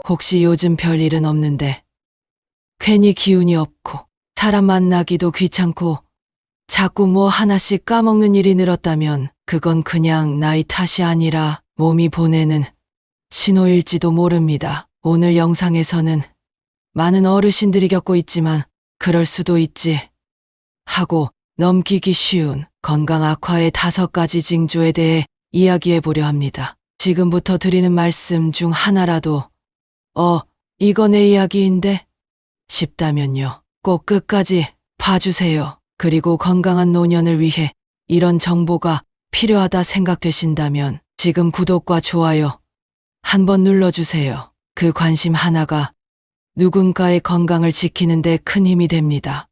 혹시 요즘 별일은 없는데 괜히 기운이 없고 사람 만나기도 귀찮고 자꾸 뭐 하나씩 까먹는 일이 늘었다면 그건 그냥 나이 탓이 아니라 몸이 보내는 신호일지도 모릅니다. 오늘 영상에서는 많은 어르신들이 겪고 있지만 그럴 수도 있지 하고 넘기기 쉬운 건강 악화의 5가지 징조에 대해 이야기해 보려 합니다. 지금부터 드리는 말씀 중 하나라도 이거 내 이야기인데 싶다면요. 꼭 끝까지 봐주세요. 그리고 건강한 노년을 위해 이런 정보가 필요하다 생각되신다면 지금 구독과 좋아요 한번 눌러주세요. 그 관심 하나가 누군가의 건강을 지키는 데 큰 힘이 됩니다.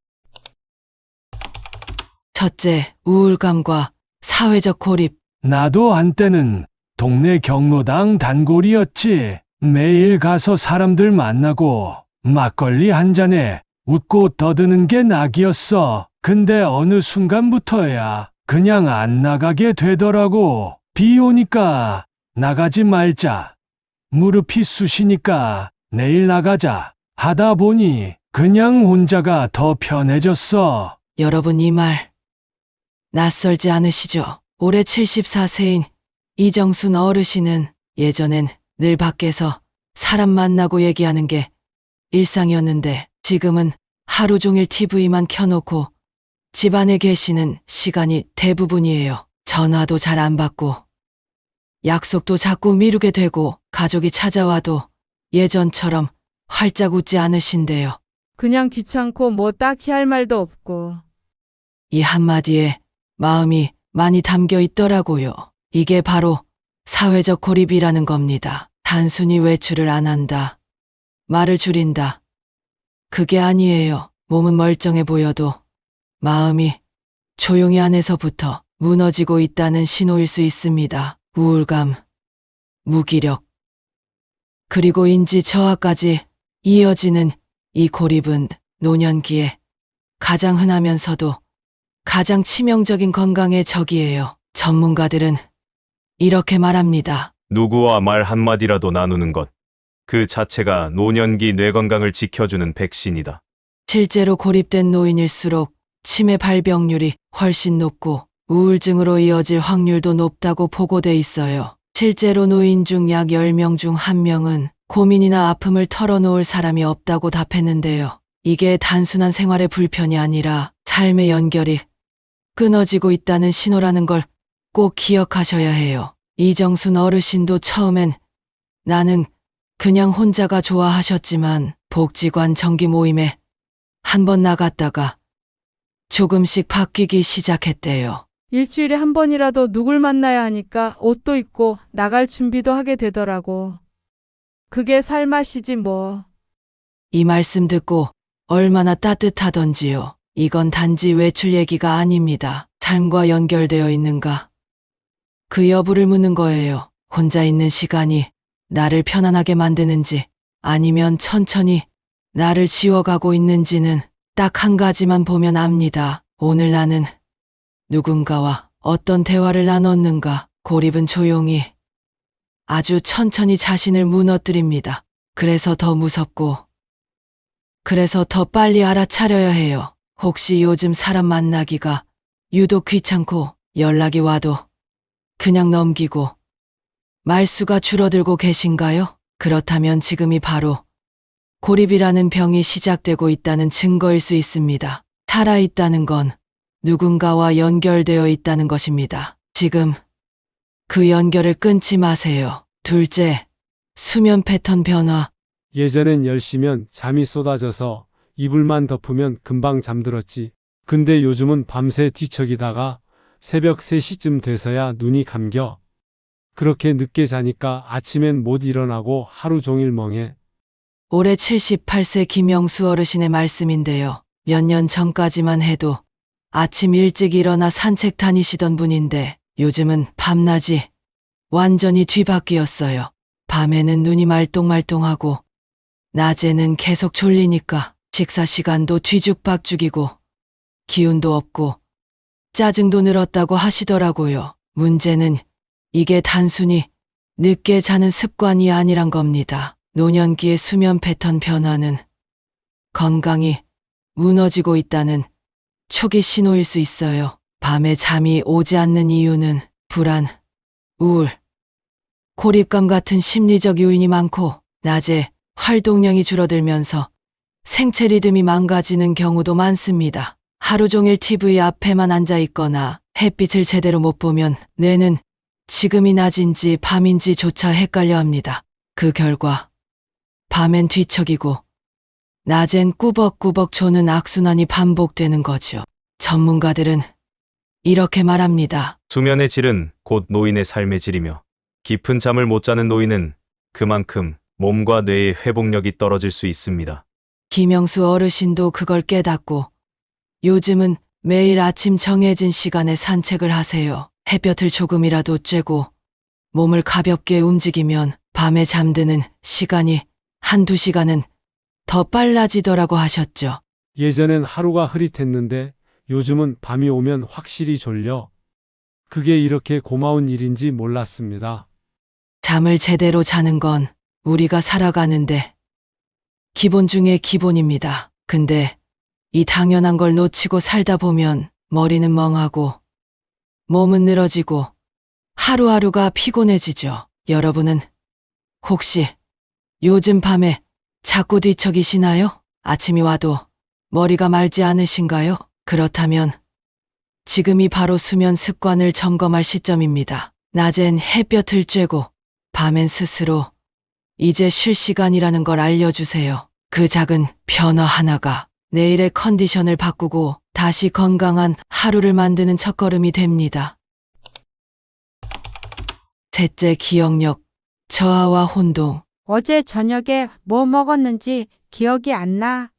첫째, 우울감과 사회적 고립. 나도 한때는 동네 경로당 단골이었지. 매일 가서 사람들 만나고 막걸리 한 잔에 웃고 떠드는 게 낙이었어. 근데 어느 순간부터야 그냥 안 나가게 되더라고. 비 오니까 나가지 말자. 무릎이 쑤시니까 내일 나가자. 하다 보니 그냥 혼자가 더 편해졌어. 여러분 이 말 낯설지 않으시죠? 올해 74세인 이정순 어르신은 예전엔 늘 밖에서 사람 만나고 얘기하는 게 일상이었는데 지금은 하루 종일 TV만 켜놓고 집 안에 계시는 시간이 대부분이에요. 전화도 잘 안 받고 약속도 자꾸 미루게 되고 가족이 찾아와도 예전처럼 활짝 웃지 않으신데요. 그냥 귀찮고 뭐 딱히 할 말도 없고. 이 한마디에 마음이 많이 담겨 있더라고요. 이게 바로 사회적 고립이라는 겁니다. 단순히 외출을 안 한다, 말을 줄인다. 그게 아니에요. 몸은 멀쩡해 보여도 마음이 조용히 안에서부터 무너지고 있다는 신호일 수 있습니다. 우울감, 무기력, 그리고 인지 저하까지 이어지는 이 고립은 노년기에 가장 흔하면서도 가장 치명적인 건강의 적이에요. 전문가들은 이렇게 말합니다. 누구와 말 한마디라도 나누는 것, 그 자체가 노년기 뇌 건강을 지켜주는 백신이다. 실제로 고립된 노인일수록 치매 발병률이 훨씬 높고 우울증으로 이어질 확률도 높다고 보고돼 있어요. 실제로 노인 중 약 10명 중 1명은 고민이나 아픔을 털어놓을 사람이 없다고 답했는데요. 이게 단순한 생활의 불편이 아니라 삶의 연결이 끊어지고 있다는 신호라는 걸 꼭 기억하셔야 해요. 이정순 어르신도 처음엔 나는 그냥 혼자가 좋아하셨지만 복지관 정기 모임에 한번 나갔다가 조금씩 바뀌기 시작했대요. 일주일에 한 번이라도 누굴 만나야 하니까 옷도 입고 나갈 준비도 하게 되더라고. 그게 살맛이지 뭐. 이 말씀 듣고 얼마나 따뜻하던지요. 이건 단지 외출 얘기가 아닙니다. 삶과 연결되어 있는가? 그 여부를 묻는 거예요. 혼자 있는 시간이 나를 편안하게 만드는지 아니면 천천히 나를 지워가고 있는지는 딱 한 가지만 보면 압니다. 오늘 나는 누군가와 어떤 대화를 나눴는가? 고립은 조용히 아주 천천히 자신을 무너뜨립니다. 그래서 더 무섭고 그래서 더 빨리 알아차려야 해요. 혹시 요즘 사람 만나기가 유독 귀찮고 연락이 와도 그냥 넘기고 말수가 줄어들고 계신가요? 그렇다면 지금이 바로 고립이라는 병이 시작되고 있다는 증거일 수 있습니다. 살아있다는 건 누군가와 연결되어 있다는 것입니다. 지금 그 연결을 끊지 마세요. 둘째, 수면 패턴 변화. 예전엔 10시면 잠이 쏟아져서 이불만 덮으면 금방 잠들었지. 근데 요즘은 밤새 뒤척이다가 새벽 3시쯤 돼서야 눈이 감겨. 그렇게 늦게 자니까 아침엔 못 일어나고 하루 종일 멍해. 올해 78세 김영수 어르신의 말씀인데요. 몇 년 전까지만 해도 아침 일찍 일어나 산책 다니시던 분인데 요즘은 밤낮이 완전히 뒤바뀌었어요. 밤에는 눈이 말똥말똥하고 낮에는 계속 졸리니까 식사 시간도 뒤죽박죽이고 기운도 없고 짜증도 늘었다고 하시더라고요. 문제는 이게 단순히 늦게 자는 습관이 아니란 겁니다. 노년기의 수면 패턴 변화는 건강이 무너지고 있다는 초기 신호일 수 있어요. 밤에 잠이 오지 않는 이유는 불안, 우울, 고립감 같은 심리적 요인이 많고 낮에 활동량이 줄어들면서 생체 리듬이 망가지는 경우도 많습니다. 하루 종일 TV 앞에만 앉아 있거나 햇빛을 제대로 못 보면 뇌는 지금이 낮인지 밤인지조차 헷갈려 합니다. 그 결과 밤엔 뒤척이고 낮엔 꾸벅꾸벅 조는 악순환이 반복되는 거죠. 전문가들은 이렇게 말합니다. 수면의 질은 곧 노인의 삶의 질이며 깊은 잠을 못 자는 노인은 그만큼 몸과 뇌의 회복력이 떨어질 수 있습니다. 김영수 어르신도 그걸 깨닫고 요즘은 매일 아침 정해진 시간에 산책을 하세요. 햇볕을 조금이라도 쬐고 몸을 가볍게 움직이면 밤에 잠드는 시간이 한두 시간은 더 빨라지더라고 하셨죠. 예전엔 하루가 흐릿했는데 요즘은 밤이 오면 확실히 졸려. 그게 이렇게 고마운 일인지 몰랐습니다. 잠을 제대로 자는 건 우리가 살아가는데 기본 중에 기본입니다. 근데 이 당연한 걸 놓치고 살다 보면 머리는 멍하고 몸은 늘어지고 하루하루가 피곤해지죠. 여러분은 혹시 요즘 밤에 자꾸 뒤척이시나요? 아침이 와도 머리가 맑지 않으신가요? 그렇다면 지금이 바로 수면 습관을 점검할 시점입니다. 낮엔 햇볕을 쬐고 밤엔 스스로 이제 쉴 시간이라는 걸 알려주세요. 그 작은 변화 하나가 내일의 컨디션을 바꾸고 다시 건강한 하루를 만드는 첫걸음이 됩니다. 셋째, 기억력 저하와 혼동. 어제 저녁에 뭐 먹었는지 기억이 안 나.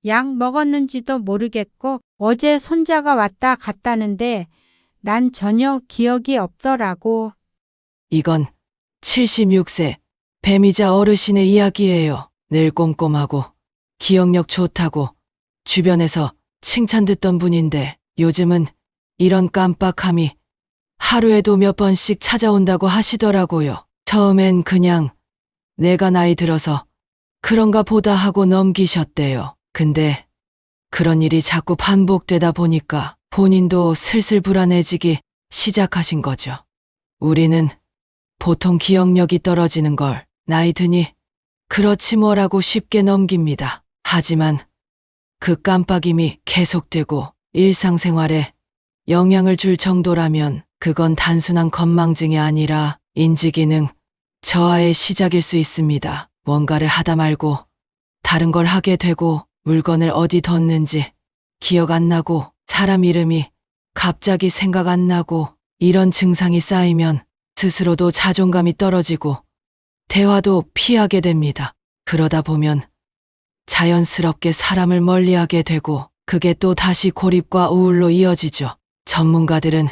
약 먹었는지도 모르겠고 어제 손자가 왔다 갔다는데 난 전혀 기억이 없더라고. 이건 76세 배미자 어르신의 이야기예요. 늘 꼼꼼하고 기억력 좋다고 주변에서 칭찬 듣던 분인데 요즘은 이런 깜빡함이 하루에도 몇 번씩 찾아온다고 하시더라고요. 처음엔 그냥 내가 나이 들어서 그런가 보다 하고 넘기셨대요. 근데 그런 일이 자꾸 반복되다 보니까 본인도 슬슬 불안해지기 시작하신 거죠. 우리는 보통 기억력이 떨어지는 걸 나이 드니 그렇지 뭐라고 쉽게 넘깁니다. 하지만 그 깜빡임이 계속되고 일상생활에 영향을 줄 정도라면 그건 단순한 건망증이 아니라 인지기능 저하의 시작일 수 있습니다. 뭔가를 하다 말고 다른 걸 하게 되고 물건을 어디 뒀는지 기억 안 나고 사람 이름이 갑자기 생각 안 나고 이런 증상이 쌓이면 스스로도 자존감이 떨어지고 대화도 피하게 됩니다. 그러다 보면 자연스럽게 사람을 멀리하게 되고 그게 또 다시 고립과 우울로 이어지죠. 전문가들은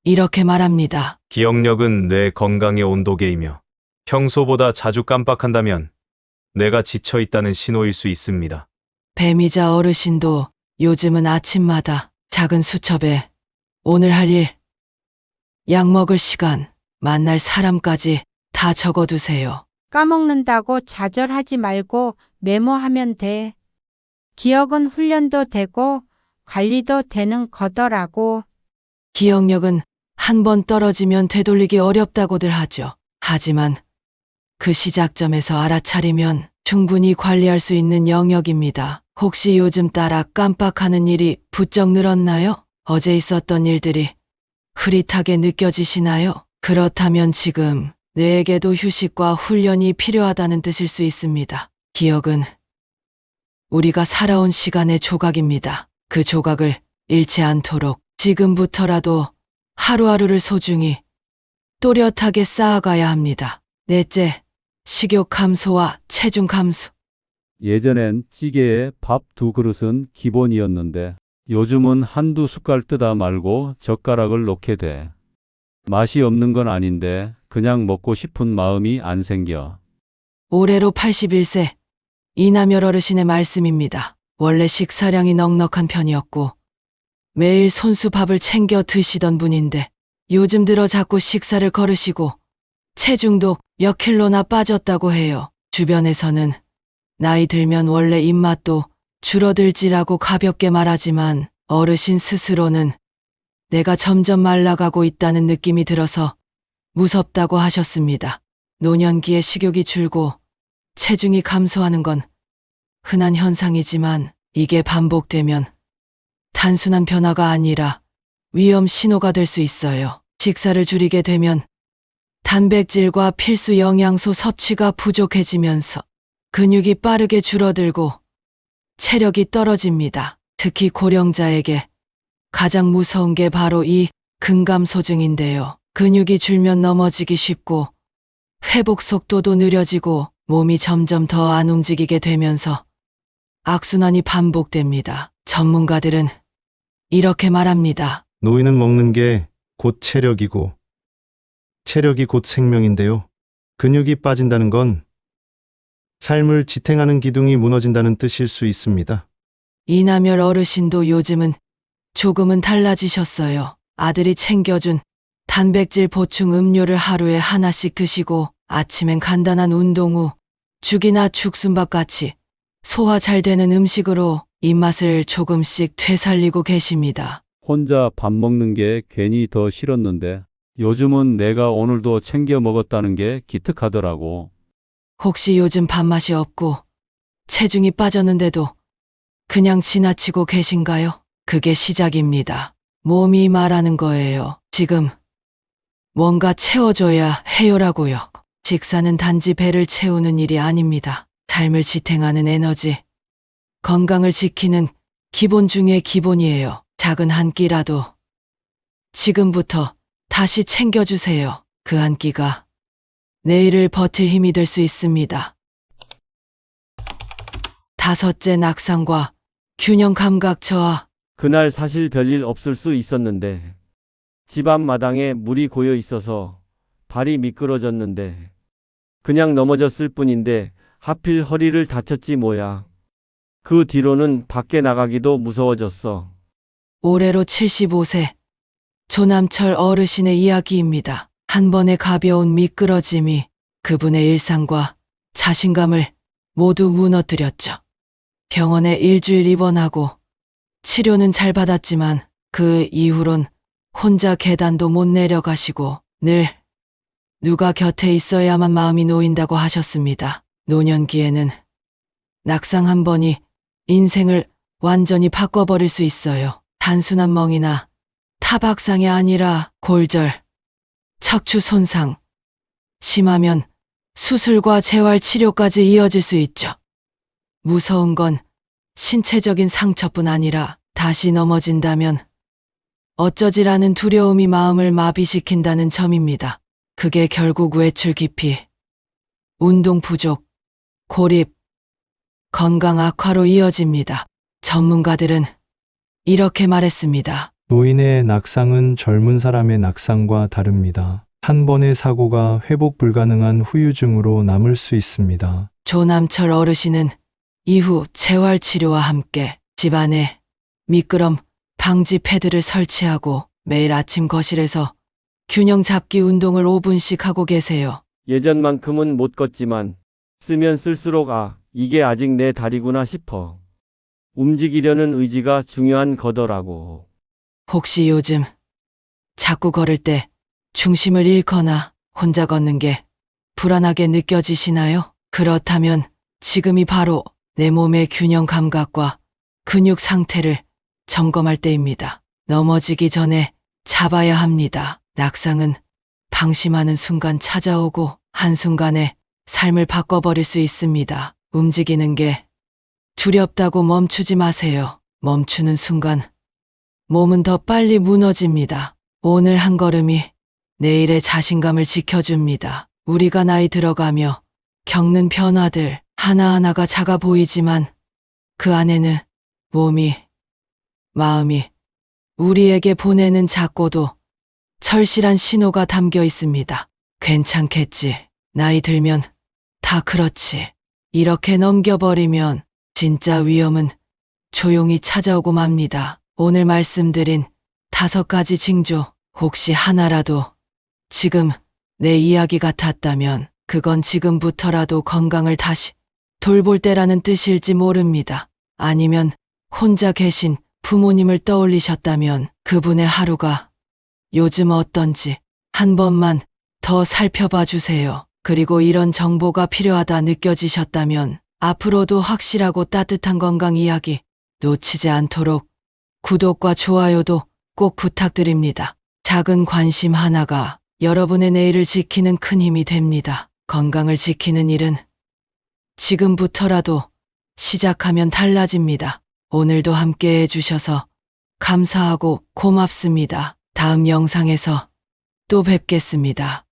이렇게 말합니다. 기억력은 뇌 건강의 온도계이며 평소보다 자주 깜빡한다면 뇌가 지쳐 있다는 신호일 수 있습니다. 배미자 어르신도 요즘은 아침마다 작은 수첩에 오늘 할 일, 약 먹을 시간, 만날 사람까지 다 적어두세요. 까먹는다고 좌절하지 말고 메모하면 돼. 기억은 훈련도 되고 관리도 되는 거더라고. 기억력은 한 번 떨어지면 되돌리기 어렵다고들 하죠. 하지만 그 시작점에서 알아차리면 충분히 관리할 수 있는 영역입니다. 혹시 요즘 따라 깜빡하는 일이 부쩍 늘었나요? 어제 있었던 일들이 흐릿하게 느껴지시나요? 그렇다면 지금 뇌에게도 휴식과 훈련이 필요하다는 뜻일 수 있습니다. 기억은 우리가 살아온 시간의 조각입니다. 그 조각을 잃지 않도록 지금부터라도 하루하루를 소중히 또렷하게 쌓아가야 합니다. 넷째, 식욕 감소와 체중 감소. 예전엔 찌개에 밥 2그릇은 기본이었는데 요즘은 한두 숟갈 뜨다 말고 젓가락을 놓게 돼. 맛이 없는 건 아닌데 그냥 먹고 싶은 마음이 안 생겨. 올해로 81세 이남열 어르신의 말씀입니다. 원래 식사량이 넉넉한 편이었고 매일 손수밥을 챙겨 드시던 분인데 요즘 들어 자꾸 식사를 거르시고 체중도 몇 킬로나 빠졌다고 해요. 주변에서는 나이 들면 원래 입맛도 줄어들지라고 가볍게 말하지만 어르신 스스로는 내가 점점 말라가고 있다는 느낌이 들어서 무섭다고 하셨습니다. 노년기에 식욕이 줄고 체중이 감소하는 건 흔한 현상이지만 이게 반복되면 단순한 변화가 아니라 위험 신호가 될 수 있어요. 식사를 줄이게 되면 단백질과 필수 영양소 섭취가 부족해지면서 근육이 빠르게 줄어들고 체력이 떨어집니다. 특히 고령자에게 가장 무서운 게 바로 이 근감소증인데요. 근육이 줄면 넘어지기 쉽고 회복 속도도 느려지고 몸이 점점 더 안 움직이게 되면서 악순환이 반복됩니다. 전문가들은 이렇게 말합니다. 노인은 먹는 게 곧 체력이고 체력이 곧 생명인데요. 근육이 빠진다는 건 삶을 지탱하는 기둥이 무너진다는 뜻일 수 있습니다. 이남열 어르신도 요즘은 조금은 달라지셨어요. 아들이 챙겨준 단백질 보충 음료를 하루에 하나씩 드시고 아침엔 간단한 운동 후 죽이나 죽순밥 같이 소화 잘 되는 음식으로 입맛을 조금씩 되살리고 계십니다. 혼자 밥 먹는 게 괜히 더 싫었는데 요즘은 내가 오늘도 챙겨 먹었다는 게 기특하더라고. 혹시 요즘 밥맛이 없고 체중이 빠졌는데도 그냥 지나치고 계신가요? 그게 시작입니다. 몸이 말하는 거예요. 지금 뭔가 채워줘야 해요라고요. 식사는 단지 배를 채우는 일이 아닙니다. 삶을 지탱하는 에너지, 건강을 지키는 기본 중의 기본이에요. 작은 한 끼라도 지금부터 다시 챙겨주세요. 그 한 끼가 내일을 버틸 힘이 될 수 있습니다. 5째, 낙상과 균형 감각 저하. 그날 사실 별일 없을 수 있었는데 집 앞마당에 물이 고여 있어서 발이 미끄러졌는데 그냥 넘어졌을 뿐인데 하필 허리를 다쳤지 뭐야. 그 뒤로는 밖에 나가기도 무서워졌어. 올해로 75세 조남철 어르신의 이야기입니다. 한 번의 가벼운 미끄러짐이 그분의 일상과 자신감을 모두 무너뜨렸죠. 병원에 일주일 입원하고 치료는 잘 받았지만 그 이후론 혼자 계단도 못 내려가시고 늘 누가 곁에 있어야만 마음이 놓인다고 하셨습니다. 노년기에는 낙상 한 번이 인생을 완전히 바꿔버릴 수 있어요. 단순한 멍이나 타박상이 아니라 골절, 척추 손상, 심하면 수술과 재활 치료까지 이어질 수 있죠. 무서운 건 신체적인 상처뿐 아니라 다시 넘어진다면 어쩌지라는 두려움이 마음을 마비시킨다는 점입니다. 그게 결국 외출 기피, 운동 부족, 고립, 건강 악화로 이어집니다. 전문가들은 이렇게 말했습니다. 노인의 낙상은 젊은 사람의 낙상과 다릅니다. 한 번의 사고가 회복 불가능한 후유증으로 남을 수 있습니다. 조남철 어르신은 이후 재활치료와 함께 집안에 미끄럼 방지 패드를 설치하고 매일 아침 거실에서 균형 잡기 운동을 5분씩 하고 계세요. 예전만큼은 못 걷지만 쓰면 쓸수록 이게 아직 내 다리구나 싶어. 움직이려는 의지가 중요한 거더라고. 혹시 요즘 자꾸 걸을 때 중심을 잃거나 혼자 걷는 게 불안하게 느껴지시나요? 그렇다면 지금이 바로 내 몸의 균형 감각과 근육 상태를 점검할 때입니다. 넘어지기 전에 잡아야 합니다. 낙상은 방심하는 순간 찾아오고 한순간에 삶을 바꿔버릴 수 있습니다. 움직이는 게 두렵다고 멈추지 마세요. 멈추는 순간 몸은 더 빨리 무너집니다. 오늘 한 걸음이 내일의 자신감을 지켜줍니다. 우리가 나이 들어가며 겪는 변화들 하나하나가 작아 보이지만 그 안에는 몸이, 마음이 우리에게 보내는 작고도 절실한 신호가 담겨 있습니다. 괜찮겠지. 나이 들면 다 그렇지. 이렇게 넘겨버리면 진짜 위험은 조용히 찾아오고 맙니다. 오늘 말씀드린 5가지 징조, 혹시 하나라도 지금 내 이야기 같았다면 그건 지금부터라도 건강을 다시 돌볼 때라는 뜻일지 모릅니다. 아니면 혼자 계신 부모님을 떠올리셨다면 그분의 하루가 요즘 어떤지 한 번만 더 살펴봐 주세요. 그리고 이런 정보가 필요하다 느껴지셨다면 앞으로도 확실하고 따뜻한 건강 이야기 놓치지 않도록 구독과 좋아요도 꼭 부탁드립니다. 작은 관심 하나가 여러분의 내일을 지키는 큰 힘이 됩니다. 건강을 지키는 일은 지금부터라도 시작하면 달라집니다. 오늘도 함께 해주셔서 감사하고 고맙습니다. 다음 영상에서 또 뵙겠습니다.